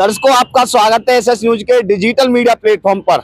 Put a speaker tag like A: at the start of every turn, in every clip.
A: दर्शकों, आपका स्वागत है एसएस न्यूज के डिजिटल मीडिया प्लेटफॉर्म पर।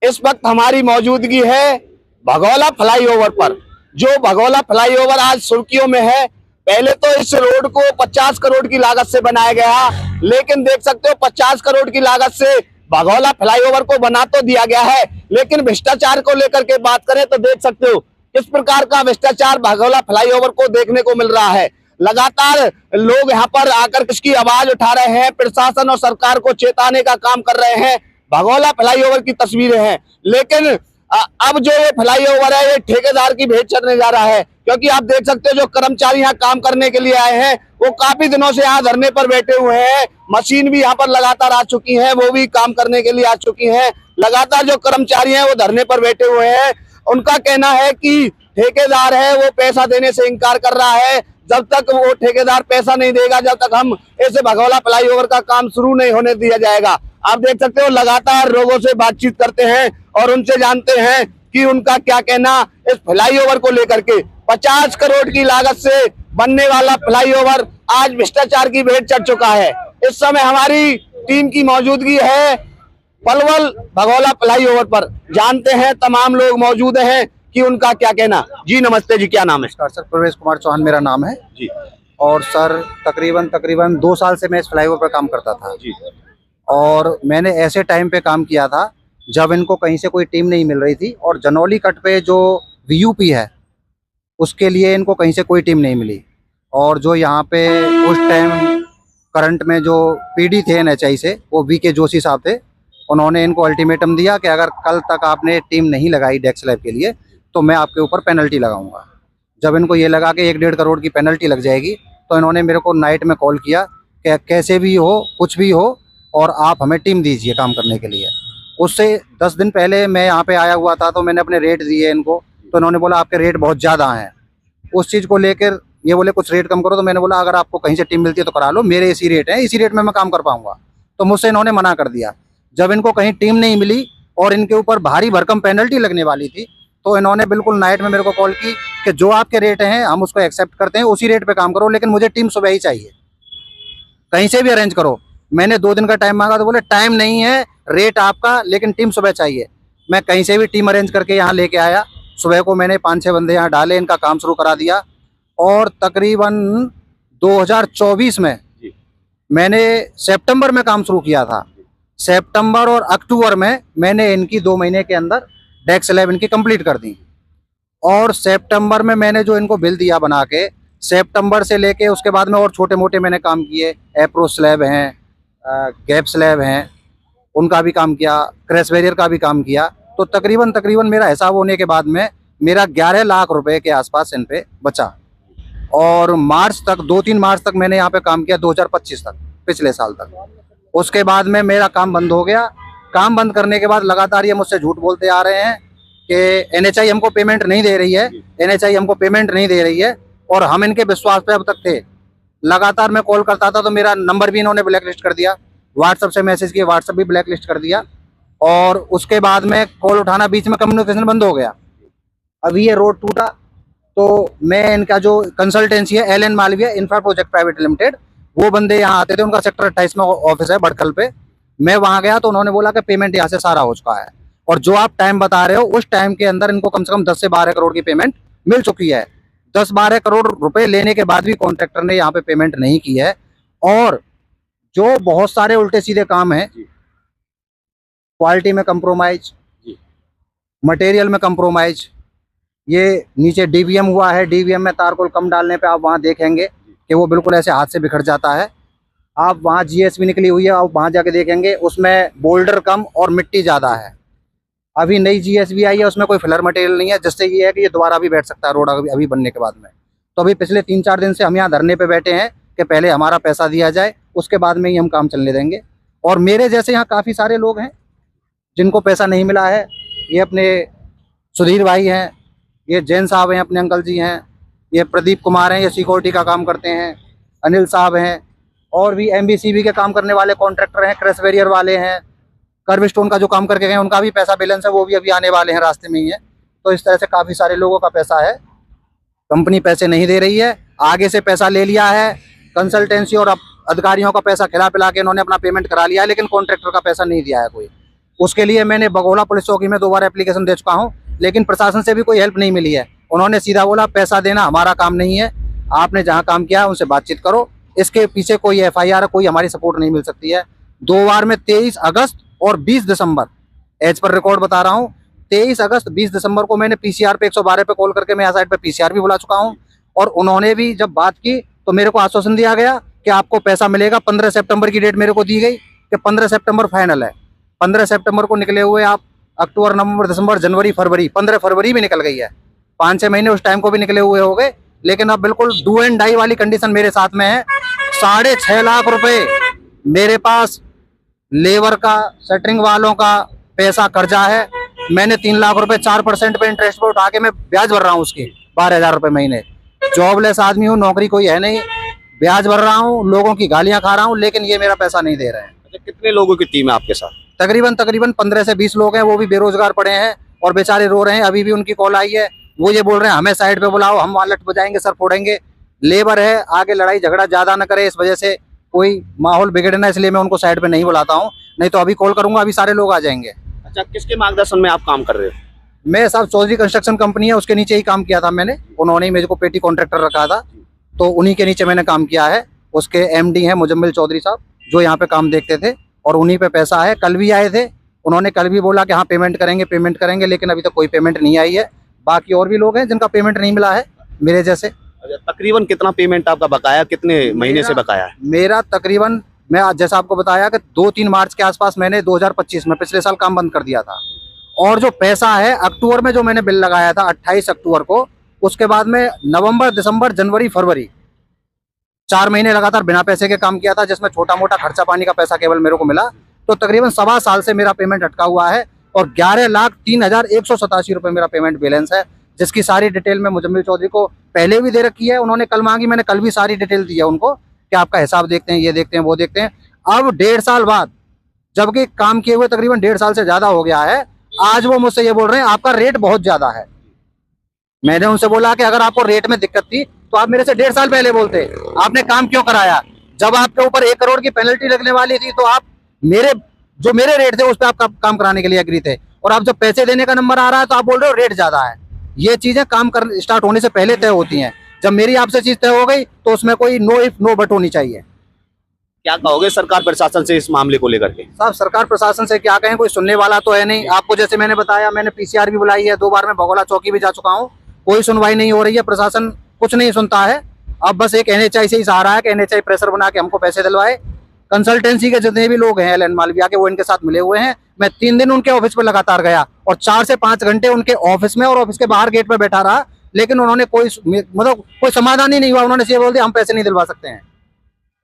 A: इस वक्त हमारी मौजूदगी है भगौला फ्लाईओवर पर। जो भगौला फ्लाईओवर आज सुर्खियों में है। पहले तो इस रोड को 50 करोड़ की लागत से बनाया गया, लेकिन देख सकते हो 50 करोड़ की लागत से भगौला फ्लाईओवर को बना तो दिया गया है, लेकिन भ्रष्टाचार को लेकर के बात करें तो देख सकते हो किस प्रकार का भ्रष्टाचार भगौला फ्लाईओवर को देखने को मिल रहा है। लगातार लोग यहाँ पर आकर किसकी आवाज उठा रहे हैं, प्रशासन और सरकार को चेताने का काम कर रहे हैं। भगौला फ्लाईओवर की तस्वीरें हैं, लेकिन अब जो ये फ्लाईओवर है ये ठेकेदार की भेंट चढ़ने जा रहा है, क्योंकि आप देख सकते हो जो कर्मचारी यहाँ काम करने के लिए आए हैं वो काफी दिनों से यहाँ धरने पर बैठे हुए हैं। मशीन भी यहाँ पर लगातार आ चुकी है, वो भी काम करने के लिए आ चुकी है। लगातार जो कर्मचारी हैं वो धरने पर बैठे हुए हैं। उनका कहना है कि ठेकेदार है वो पैसा देने से इनकार कर रहा है। जब तक वो ठेकेदार पैसा नहीं देगा, जब तक हम ऐसे भगौला फ्लाईओवर का काम शुरू नहीं होने दिया जाएगा। आप देख सकते हो लगातार लोगों से बातचीत करते हैं और उनसे जानते हैं कि उनका क्या कहना इस फ्लाईओवर को लेकर के। 50 करोड़ की लागत से बनने वाला फ्लाईओवर आज भ्रष्टाचार की भेंट चढ़ चुका है। इस समय हमारी टीम की मौजूदगी है पलवल भगौला फ्लाईओवर पर। जानते हैं तमाम लोग मौजूद हैं कि उनका क्या कहना। जी नमस्ते जी, क्या नाम है?
B: सर प्रवेश कुमार चौहान मेरा नाम है
A: जी।
B: और सर तकरीबन 2 साल से मैं इस फ्लाईओवर पर काम करता था
A: जी।
B: और मैंने ऐसे टाइम पे काम किया था जब इनको कहीं से कोई टीम नहीं मिल रही थी और जनौली कट पे जो वीयूपी है उसके लिए इनको कहीं से कोई टीम नहीं मिली। और जो यहाँ पे उस टाइम करंट में जो पीडी थे एनएचआई से, वो वीके जोशी साहब थे, उन्होंने इनको अल्टीमेटम दिया कि अगर कल तक आपने टीम नहीं लगाई डेक्स लैब के लिए तो मैं आपके ऊपर पेनल्टी लगाऊंगा। जब इनको ये लगा कि 1-1.5 करोड़ की पेनल्टी लग जाएगी तो इन्होंने मेरे को नाइट में कॉल किया कि कैसे भी हो, कुछ भी हो, और आप हमें टीम दीजिए काम करने के लिए। उससे 10 दिन पहले मैं यहाँ पे आया हुआ था तो मैंने अपने रेट दिए इनको, तो इन्होंने बोला आपके रेट बहुत ज़्यादा हैं। उस चीज़ को लेकर ये बोले कुछ रेट कम करो, तो मैंने बोला अगर आपको कहीं से टीम मिलती है तो करा लो, मेरे इसी रेट हैं, इसी रेट में मैं काम कर पाऊँगा। तो मुझसे इन्होंने मना कर दिया। जब इनको कहीं टीम नहीं मिली और इनके ऊपर भारी भरकम पेनल्टी लगने वाली थी तो इन्होंने बिल्कुल नाइट में मेरे को कॉल की कि जो आपके रेट हैं हम उसको एक्सेप्ट करते हैं, उसी रेट पे काम करो, लेकिन मुझे टीम सुबह ही चाहिए, कहीं से भी अरेंज करो। मैंने 2 दिन का टाइम मांगा तो बोले टाइम नहीं है, रेट आपका, लेकिन टीम सुबह चाहिए। मैं कहीं से भी टीम अरेंज करके यहाँ लेके आया। सुबह को मैंने 5-6 बंदे यहाँ डाले, इनका काम शुरू करा दिया और तकरीबन 2024 में मैंने सितंबर में काम शुरू किया था। सितंबर और अक्टूबर में मैंने इनकी 2 महीने के अंदर डेक्स लैब इनकी कंप्लीट कर दी और सितंबर में मैंने जो इनको बिल दिया बना के, सितंबर से लेके उसके बाद में और छोटे मोटे मैंने काम किए। एप्रो स्लैब हैं, गैप स्लैब हैं, उनका भी काम किया, क्रैश बैरियर का भी काम किया। तो तकरीबन मेरा हिसाब होने के बाद में मेरा 11 लाख रुपए के आसपास इन पे बचा। और मार्च तक, 2-3 मार्च तक मैंने यहाँ पे काम किया, 2025 तक, पिछले साल तक। उसके बाद में मेरा काम बंद हो गया। काम बंद करने के बाद लगातार ये मुझसे झूठ बोलते आ रहे हैं कि एनएचआई हमको पेमेंट नहीं दे रही है, एनएचआई हमको पेमेंट नहीं दे रही है, और हम इनके विश्वास पे अब तक थे। लगातार मैं कॉल करता था तो मेरा नंबर भी इन्होंने ब्लैक लिस्ट कर दिया, व्हाट्सएप से मैसेज किए, व्हाट्सएप भी ब्लैक लिस्ट कर दिया, और उसके बाद में कॉल उठाना, बीच में कम्युनिकेशन बंद हो गया। अभी ये रोड टूटा तो मैं इनका जो कंसल्टेंसी है LN Malviya infra project private limited, वो बंदे यहाँ आते थे, उनका सेक्टर 28 में ऑफिस है बड़खल पे। मैं वहाँ गया तो उन्होंने बोला कि पेमेंट यहाँ से सारा हो चुका है, और जो आप टाइम बता रहे हो उस टाइम के अंदर इनको कम से कम 10 से 12 करोड़ की पेमेंट मिल चुकी है। 10-12 करोड़ रुपए लेने के बाद भी कॉन्ट्रैक्टर ने यहाँ पे पेमेंट नहीं की है। और जो बहुत सारे उल्टे सीधे काम है, क्वालिटी में कंप्रोमाइज, मटेरियल में कंप्रोमाइज, ये नीचे डीवीएम हुआ है, डीवीएम में तारकोल कम डालने पे आप वहाँ देखेंगे कि वो बिल्कुल ऐसे हाथ से बिखर जाता है। आप वहाँ जीएसबी निकली हुई है, आप वहाँ जाके देखेंगे उसमें बोल्डर कम और मिट्टी ज़्यादा है। अभी नई जीएसबी आई है, उसमें कोई फिलर मटेरियल नहीं है, जिससे ये है कि ये दोबारा भी बैठ सकता है रोड अभी बनने के बाद में। तो अभी पिछले 3-4 दिन से हम यहाँ धरने पे बैठे हैं कि पहले हमारा पैसा दिया जाए, उसके बाद में ही हम काम चलने देंगे। और मेरे जैसे यहाँ काफ़ी सारे लोग हैं जिनको पैसा नहीं मिला है। ये अपने सुधीर भाई हैं, ये जैन साहब हैं, अपने अंकल जी हैं, ये प्रदीप कुमार हैं, ये सिक्योरिटी का काम करते हैं, अनिल साहब हैं, और भी एमबीसीबी के काम करने वाले कॉन्ट्रैक्टर हैं, क्रैश बैरियर वाले हैं, कर्व स्टोन का जो काम करके गए उनका भी पैसा बैलेंस है, वो भी अभी आने वाले हैं, रास्ते में ही है। तो इस तरह से काफ़ी सारे लोगों का पैसा है, कंपनी पैसे नहीं दे रही है, आगे से पैसा ले लिया है कंसल्टेंसी और अधिकारियों का पैसा खिला पिला के इन्होंने अपना पेमेंट करा लिया है, लेकिन कॉन्ट्रैक्टर का पैसा नहीं दिया है कोई। उसके लिए मैंने बगोला पुलिस चौकी में 2 बार एप्लीकेशन दे चुका हूँ, लेकिन प्रशासन से भी कोई हेल्प नहीं मिली है। उन्होंने सीधा बोला पैसा देना हमारा काम नहीं है, आपने जहाँ काम किया है उनसे बातचीत करो, इसके पीछे कोई FIR कोई हमारी सपोर्ट नहीं मिल सकती है। 2 बार में 23 अगस्त और 20 दिसंबर एज पर रिकॉर्ड बता रहा हूँ, 23 अगस्त 20 दिसंबर को मैंने PCR पे 112 पे कॉल करके मैं यहाँ साइड पे PCR भी बुला चुका हूँ। और उन्होंने भी जब बात की तो मेरे को आश्वासन दिया गया कि आपको पैसा मिलेगा। 15 सितंबर की डेट मेरे को दी गई कि 15 सितंबर फाइनल है। 15 सितंबर को निकले हुए आप अक्टूबर, नवंबर, दिसंबर, जनवरी, फरवरी, 15 फरवरी भी निकल गई है। 5-6 महीने उस टाइम को भी निकले हुए हो गए, लेकिन अब बिल्कुल डू एंड डाई वाली कंडीशन मेरे साथ में है। 6.5 लाख रुपए मेरे पास लेबर का, शटरिंग वालों का पैसा कर्जा है। मैंने 3 लाख रुपए 4% पे इंटरेस्ट पे उठा के मैं ब्याज भर रहा हूँ उसकी 12,000 रुपए महीने। जॉबलेस आदमी हूँ, नौकरी कोई है नहीं, ब्याज भर रहा हूँ, लोगों की गालियां खा रहा हूँ, लेकिन ये मेरा पैसा नहीं दे रहे हैं।
A: अच्छा, कितने लोगों की टीम है आपके साथ?
B: तकरीबन 15 से 20 लोग हैं, वो भी बेरोजगार पड़े हैं और बेचारे रो रहे हैं। अभी भी उनकी कॉल आई है, वो ये बोल रहे हैं हमें साइड पे बुलाओ, हम वहाँ लट बजाएंगे, सर फोड़ेंगे। लेबर है, आगे लड़ाई झगड़ा ज्यादा न करे, इस वजह से कोई माहौल बिगड़े ना, इसलिए मैं उनको साइड पे नहीं बुलाता हूँ। नहीं तो अभी कॉल करूंगा, अभी सारे लोग आ जाएंगे।
A: अच्छा, किसके मार्गदर्शन में आप काम कर रहे हो?
B: मैं साहब चौधरी कंस्ट्रक्शन कंपनी है, उसके नीचे ही काम किया था मैंने। उन्होंने ही मेरे को पेटी कॉन्ट्रैक्टर रखा था, तो उन्हीं के नीचे मैंने काम किया है। उसके MD हैं मुजम्मिल चौधरी साहब, जो यहाँ पे काम देखते थे, और उन्हीं पे पैसा है। कल भी आए थे, उन्होंने कल भी बोला कि हाँ पेमेंट करेंगे, लेकिन अभी तक कोई पेमेंट नहीं आई है। बाकी और भी लोग हैं जिनका पेमेंट नहीं मिला है मेरे जैसे।
A: अच्छा, तकरीबन कितना पेमेंट आपका बकाया, कितने महीने से बकाया है?
B: मेरा तकरीबन, मैं आज जैसा आपको बताया कि 2-3 मार्च के आसपास मैंने 2025 में, पिछले साल काम बंद कर दिया था। और जो पैसा है अक्टूबर में जो मैंने बिल लगाया था 28 अक्टूबर को, उसके बाद में नवंबर, दिसंबर, जनवरी, फरवरी 4 महीने लगातार बिना पैसे के काम किया था, जिसमें छोटा मोटा खर्चा पानी का पैसा केवल मेरे को मिला। तो तकरीबन 1.25 साल से मेरा पेमेंट अटका हुआ है और 11,03,187 रुपये मेरा पेमेंट बैलेंस है, जिसकी सारी डिटेल मैं मुजम्मिल चौधरी को पहले भी दे रखी है। उन्होंने कल मांगी, मैंने कल भी सारी डिटेल दी है उनको कि आपका हिसाब देखते हैं, ये देखते हैं, वो देखते हैं। अब 1.5 साल बाद, जबकि काम किए हुए तकरीबन 1.5 साल से ज्यादा हो गया है, आज वो मुझसे ये बोल रहे हैं आपका रेट बहुत ज्यादा है। मैंने उनसे बोला कि अगर आपको रेट में दिक्कत थी तो आप मेरे से 1.5 साल पहले बोलते, आपने काम क्यों कराया? जब आपके ऊपर 1 करोड़ की पेनल्टी लगने वाली थी तो आप मेरे रेट थे उस पर आप काम कराने के लिए एग्री थे, और अब जब पैसे देने का नंबर आ रहा है तो आप बोल रहे हो रेट ज्यादा है। ये चीजें काम कर स्टार्ट होने से पहले तय होती हैं। जब मेरी आपसे चीज तय हो गई तो उसमें कोई नो इफ नो बट होनी चाहिए।
A: क्या कहोगे सरकार प्रशासन से इस मामले को लेकर के?
B: साहब सरकार प्रशासन से क्या कहें, कोई सुनने वाला तो है नहीं। आपको जैसे मैंने बताया, मैंने PCR भी बुलाई है, 2 बार मैं बगोला चौकी भी जा चुका हूँ, कोई सुनवाई नहीं हो रही है। प्रशासन कुछ नहीं सुनता है। अब बस एक NHI से ही सहारा है कि NHI प्रेशर बना के हमको पैसे दिलवाए। कंसल्टेंसी के जितने भी लोग हैं LN मालविया के, वो इनके साथ मिले हुए हैं। मैं 3 दिन उनके ऑफिस पे लगातार गया और 4 से 5 घंटे उनके ऑफिस में और ऑफिस के बाहर गेट पे बैठा रहा, लेकिन उन्होंने कोई समाधान ही नहीं हुआ। उन्होंने ये बोल दिया हम पैसे नहीं दिलवा सकते हैं।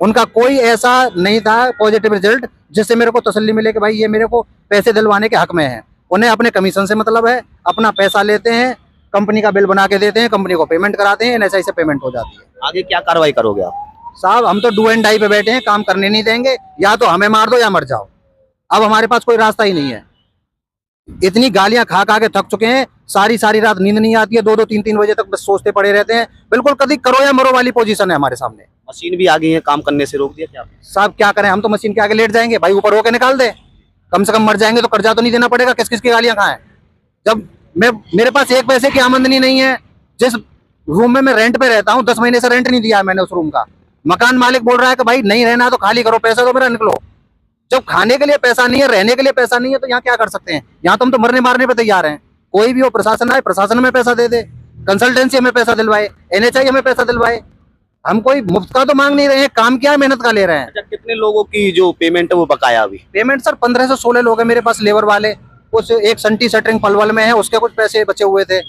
B: उनका कोई ऐसा नहीं था पॉजिटिव रिजल्ट जिससे मेरे को तसल्ली मिले कि भाई ये मेरे को पैसे दिलवाने के हक में है। उन्हें अपने कमीशन से मतलब है, अपना पैसा लेते हैं, कंपनी का बिल बना के देते हैं, कंपनी को पेमेंट कराते हैं, NHI से पेमेंट हो जाती है।
A: आगे क्या कार्रवाई करोगे आप?
B: साहब हम तो डू एंड डाई पे बैठे हैं, काम करने नहीं देंगे। या तो हमें मार दो या मर जाओ, अब हमारे पास कोई रास्ता ही नहीं है। इतनी गालियां खा खा के थक चुके हैं, सारी रात नींद नहीं आती है, 2-2, 3-3 बजे तक बस सोचते पड़े रहते हैं। बिल्कुल कभी करो या मरो वाली पोजीशन है हमारे सामने।
A: मशीन भी आ गई है, काम करने से रोक दिया क्या?
B: साहब क्या करें, हम तो मशीन के आगे लेट जाएंगे, भाई ऊपर होके निकाल दे, कम से कम मर जाएंगे तो कर्जा तो नहीं देना पड़ेगा। किस किस की गालियां खाएं? जब मेरे पास 1 पैसे की आमदनी नहीं है। जिस रूम में मैं रेंट पे रहता हूँ, 10 महीने से रेंट नहीं दिया है मैंने उस रूम का। मकान मालिक बोल रहा है कि भाई नहीं रहना है तो खाली करो, पैसा तो मेरा निकलो। जब खाने के लिए पैसा नहीं है, रहने के लिए पैसा नहीं है, तो यहाँ क्या कर सकते हैं? यहाँ तो हम तो मरने मारने पे तैयार हैं। कोई भी हो, प्रशासन आए, प्रशासन में पैसा दे दे, कंसल्टेंसी हमें पैसा दिलवाए, NHI हमें पैसा दिलवाए। हम कोई मुफ्त का तो मांग नहीं रहे हैं, काम क्या है मेहनत का ले रहे हैं।
A: अच्छा, कितने लोगों की जो पेमेंट है वो बकाया अभी?
B: पेमेंट सर 15 से 16 लोग हैं मेरे पास लेबर वाले। कुछ एक संटी शटरिंग पलवल में है, उसके कुछ पैसे बचे हुए थे।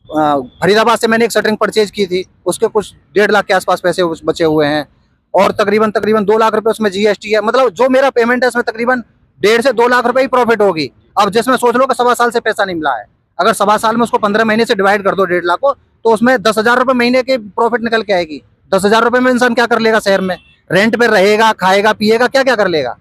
B: फरीदाबाद से मैंने एक शटरिंग परचेज की थी, उसके कुछ 1.5 लाख के आसपास पैसे बचे हुए हैं। और तकरीबन 2 लाख रुपए उसमें GST है। मतलब जो मेरा पेमेंट है उसमें तकरीबन 1.5 से 2 लाख रुपए ही प्रॉफिट होगी। अब जिसमें सोच लो कि 1.25 साल से पैसा नहीं मिला है, अगर 1.25 साल में उसको 15 महीने से डिवाइड कर दो 1.5 लाख को, तो उसमें 10,000 रुपए महीने के प्रॉफिट निकल के आएगी। 10,000 रुपए में इंसान क्या कर लेगा? शहर में रेंट पे रहेगा, खाएगा, पिएगा, क्या क्या कर लेगा?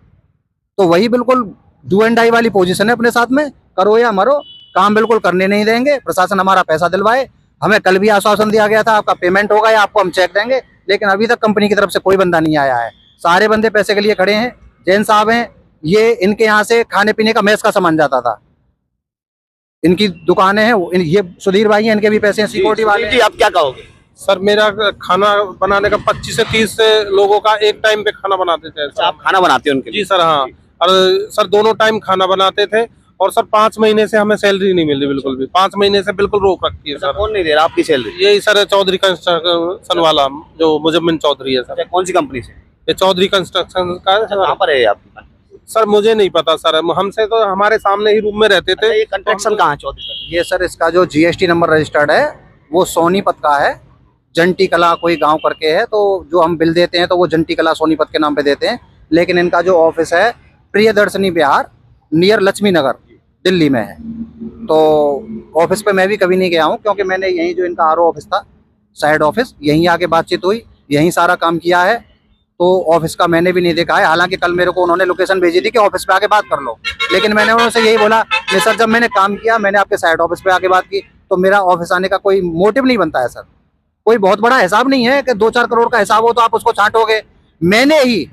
B: तो वही बिल्कुल डू एंड डाई वाली पोजीशन है अपने साथ में। करो या मरो, काम बिल्कुल करने नहीं देंगे। प्रशासन हमारा पैसा दिलवाए। हमें कल भी आश्वासन दिया गया था आपका पेमेंट होगा या आपको हम चेक देंगे, लेकिन अभी तक कंपनी की तरफ से कोई बंदा नहीं आया है। सारे बंदे पैसे के लिए खड़े हैं। जैन साहब हैं, ये इनके यहाँ से खाने पीने का मेस का सामान जाता था, इनकी दुकानें हैं। ये सुधीर भाई हैं, इनके भी पैसे हैं, सिक्योरिटी वाले।
A: जी आप क्या कहोगे?
C: सर मेरा खाना बनाने का 25 से 30 लोगों का एक टाइम पे खाना बनाते थे सर।
A: आप खाना बनाते हो उनके लिए?
C: जी सर, हाँ। और सर दोनों टाइम खाना बनाते थे। और सर 5 महीने से हमें सैलरी नहीं मिल रही, बिल्कुल भी 5 महीने से बिल्कुल रोक रखी है सर।
A: कौन नहीं दे रहा आपकी सैलरी?
C: यही सर चौधरी कंस्ट्रक्शन वाला जो मुजम्मिल चौधरी है सर।
A: कौन सी कंपनी से?
C: ये चौधरी कंस्ट्रक्शन का है
A: कहाँ पर है आपकी?
C: सर मुझे नहीं पता सर, हमसे तो हमारे सामने ही रूम में रहते थे।
A: ये कंस्ट्रक्शन कहाँ है चौधरी?
B: ये सर इसका जो जीएसटी नंबर रजिस्टर्ड है वो सोनीपत का है, जंटी कला कोई गांव करके है। तो जो हम बिल देते हैं तो वो जंटी कला सोनीपत के नाम पे देते हैं, लेकिन इनका जो ऑफिस है प्रियदर्शनी विहार नियर लक्ष्मी नगर दिल्ली में है। तो ऑफिस पे मैं भी कभी नहीं गया हूँ, क्योंकि मैंने यहीं जो इनका आरओ ऑफिस था, साइड ऑफिस, यहीं आके बातचीत हुई, यहीं सारा काम किया है। तो ऑफिस का मैंने भी नहीं देखा है। हालांकि कल मेरे को उन्होंने लोकेशन भेजी थी कि ऑफिस पे आके बात कर लो, लेकिन मैंने उनसे यही बोला नहीं सर, जब मैंने काम किया मैंने आपके साइड ऑफिस पे आके बात की, तो मेरा ऑफिस आने का कोई मोटिव नहीं बनता है सर। कोई बहुत बड़ा हिसाब नहीं है कि 2-4 करोड़ का हिसाब हो तो आप उसको छांटोगे। मैंने ही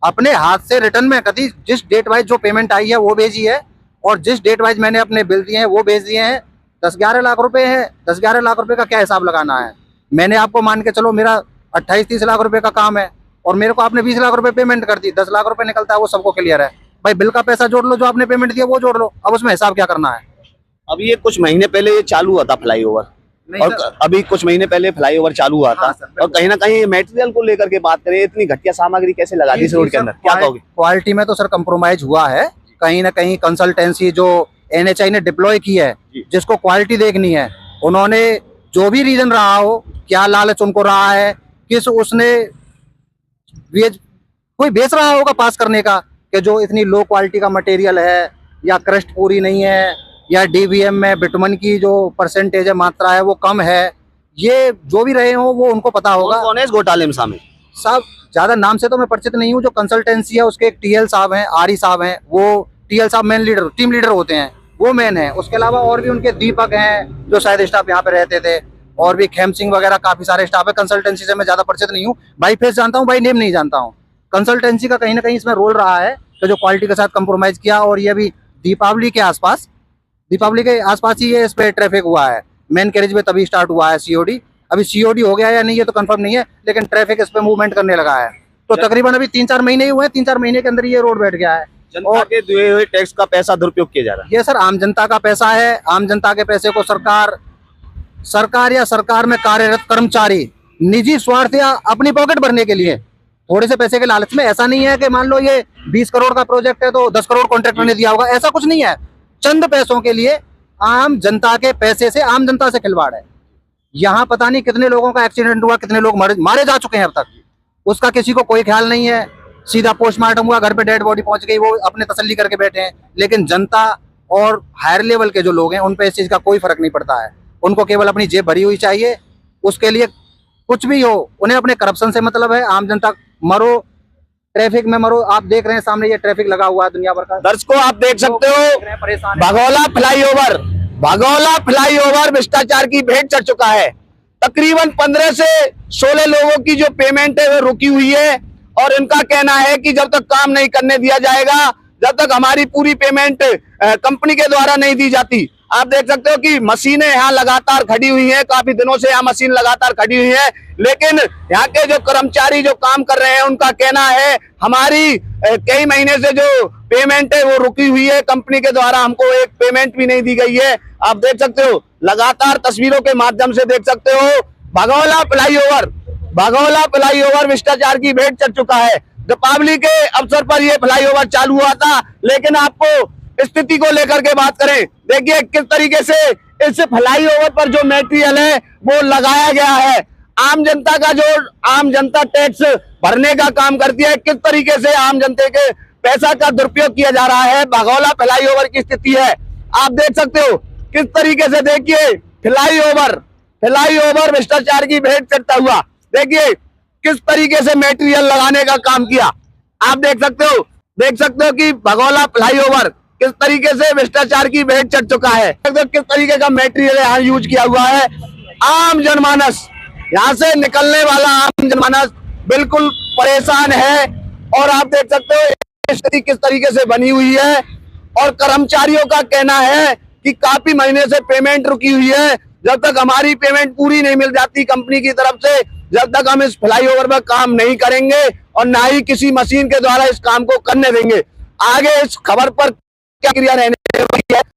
B: अपने हाथ से रिटर्न में कभी जिस डेट वाइज जो पेमेंट आई है वो भेजी है, और जिस डेट वाइज मैंने अपने बिल दिए हैं वो भेज दिए हैं। 10-11 लाख रुपए है, 10-11 लाख रुपए का क्या हिसाब लगाना है? मैंने आपको मान के चलो मेरा 28-30 लाख रुपए का काम है, और मेरे को आपने 20 लाख रुपए पेमेंट कर दी, 10 लाख रुपए निकलता है, वो सबको क्लियर है। भाई बिल का पैसा जोड़ लो, जो आपने पेमेंट दिया वो जोड़ लो, अब उसमें हिसाब क्या करना है?
A: अब ये कुछ महीने पहले ये चालू हुआ था फ्लाईओवर, और अभी कुछ महीने पहले फ्लाईओवर चालू हुआ था। और कहीं ना कहीं मटेरियल को लेकर के बात करें, इतनी घटिया सामग्री कैसे लगा दी इस रोड के अंदर, क्या कहोगे?
B: क्वालिटी में तो सर कंप्रोमाइज हुआ है कहीं ना कहीं। कंसल्टेंसी जो NHI ने डिप्लॉय की है, जिसको क्वालिटी देखनी है, उन्होंने जो भी रीजन रहा हो, क्या लालच उनको रहा है, किस उसने कोई बेच रहा होगा पास करने का, कि जो इतनी लो क्वालिटी का मटेरियल है, या क्रस्ट पूरी नहीं है, या DBM में बिटुमन की जो परसेंटेज है, मात्रा है, वो कम है। ये जो भी रहे हो वो उनको पता होगा।
A: कौन है इस घोटाले में शामिल?
B: साहब ज्यादा नाम से तो मैं परिचित नहीं हूँ। जो कंसल्टेंसी है उसके एक TL साहब हैं, RE साहब हैं, वो TL साहब मेन लीडर, टीम लीडर होते हैं, वो मेन है। उसके अलावा और भी उनके दीपक हैं जो शायद स्टाफ यहाँ पे रहते थे, और भी खेम सिंह वगैरह काफी सारे स्टाफ है। कंसल्टेंसी से मैं ज्यादा परिचित नहीं हूँ, बाई फेस जानता हूँ, बाई नेम नहीं जानता हूँ। कंसल्टेंसी का कहीं ना कहीं इसमें रोल रहा है कि जो क्वालिटी के साथ कंप्रोमाइज किया। और ये भी दीपावली के आसपास ही ये इस पे ट्रैफिक हुआ है। मेन कैरेज में तभी स्टार्ट हुआ है COD। अभी COD हो गया या नहीं ये तो कंफर्म नहीं है, लेकिन ट्रैफिक इस पे मूवमेंट करने लगा है। तो तकरीबन अभी 3-4 महीने ही हुए हैं, 3-4 महीने के अंदर ये रोड बैठ गया है।
A: जनता के दिए हुए टैक्स का पैसा दुरुपयोग किया जा रहा है।
B: ये सर आम जनता का पैसा है। आम जनता के पैसे को सरकार या सरकार में कार्यरत कर्मचारी निजी स्वार्थ या अपनी पॉकेट भरने के लिए थोड़े से पैसे के लालच में, ऐसा नहीं है कि मान लो ये 20 करोड़ का प्रोजेक्ट है तो 10 करोड़ कॉन्ट्रैक्टर ने दिया होगा, ऐसा कुछ नहीं है। चंद पैसों के लिए आम जनता के पैसे से आम जनता से खिलवाड़ है। यहाँ पता नहीं कितने लोगों का एक्सीडेंट हुआ, कितने लोग मारे जा चुके हैं अब तक, उसका किसी को कोई ख्याल नहीं है। सीधा पोस्टमार्टम हुआ, घर पे डेड बॉडी पहुंच गई, वो अपने तसल्ली करके बैठे हैं। लेकिन जनता और हायर लेवल के जो लोग हैं उन पे इस चीज का कोई फर्क नहीं पड़ता है। उनको केवल अपनी जेब भरी हुई चाहिए, उसके लिए कुछ भी हो, उन्हें अपने करप्शन से मतलब है। आम जनता मरो, ट्रैफिक में मरो। आप देख रहे हैं सामने ये ट्रैफिक लगा हुआ है दुनिया भर का।
A: दर्शकों आप देख सकते हो, भगोला फ्लाईओवर भ्रष्टाचार की भेंट चढ़ चुका है। तकरीबन 15 से 16 लोगों की जो पेमेंट है वो रुकी हुई है, और इनका कहना है कि जब तक काम नहीं करने दिया जाएगा, जब तक हमारी पूरी पेमेंट कंपनी के द्वारा नहीं दी जाती। आप देख सकते हो कि मशीनें यहाँ लगातार खड़ी हुई हैं, काफी दिनों से यहाँ मशीन लगातार खड़ी हुई है, लेकिन यहाँ के जो कर्मचारी जो काम कर रहे हैं उनका कहना है हमारी कई महीने से जो पेमेंट है वो रुकी हुई है, कंपनी के द्वारा हमको एक पेमेंट भी नहीं दी गई है। आप देख सकते हो, लगातार तस्वीरों के माध्यम से देख सकते हो, भगोला फ्लाईओवर भ्रष्टाचार की भेंट चढ़ चुका है। दीपावली के अवसर पर यह फ्लाईओवर चालू हुआ था, लेकिन आपको स्थिति को लेकर के बात करें, देखिए किस तरीके से इस फ्लाईओवर पर जो मटेरियल है वो लगाया गया है। आम जनता टैक्स भरने का काम करती है, किस तरीके से आम जनता के पैसा का दुरुपयोग किया जा रहा है। भगोला फ्लाईओवर की स्थिति है, आप देख सकते हो किस तरीके से। देखिए फ्लाईओवर भ्रष्टाचार की भेंट चढ़ता हुआ, देखिए किस तरीके से मटेरियल लगाने का काम किया। आप देख सकते हो कि भगोला फ्लाईओवर किस तरीके से भ्रष्टाचार की भेंट चढ़ चुका है। किस तरीके का मटेरियल यहाँ यूज किया हुआ है। आम जनमानस, यहाँ से निकलने वाला आम जनमानस बिल्कुल परेशान है। और आप देख सकते हो स्थिति किस तरीके से बनी हुई है। और कर्मचारियों का कहना है कि काफी महीने से पेमेंट रुकी हुई है। जब तक हमारी पेमेंट पूरी नहीं मिल जाती कंपनी की तरफ से, जब तक हम इस फ्लाईओवर पर काम नहीं करेंगे और ना ही किसी मशीन के द्वारा इस काम को करने देंगे। आगे इस खबर पर क्या क्रिया रहने वाली है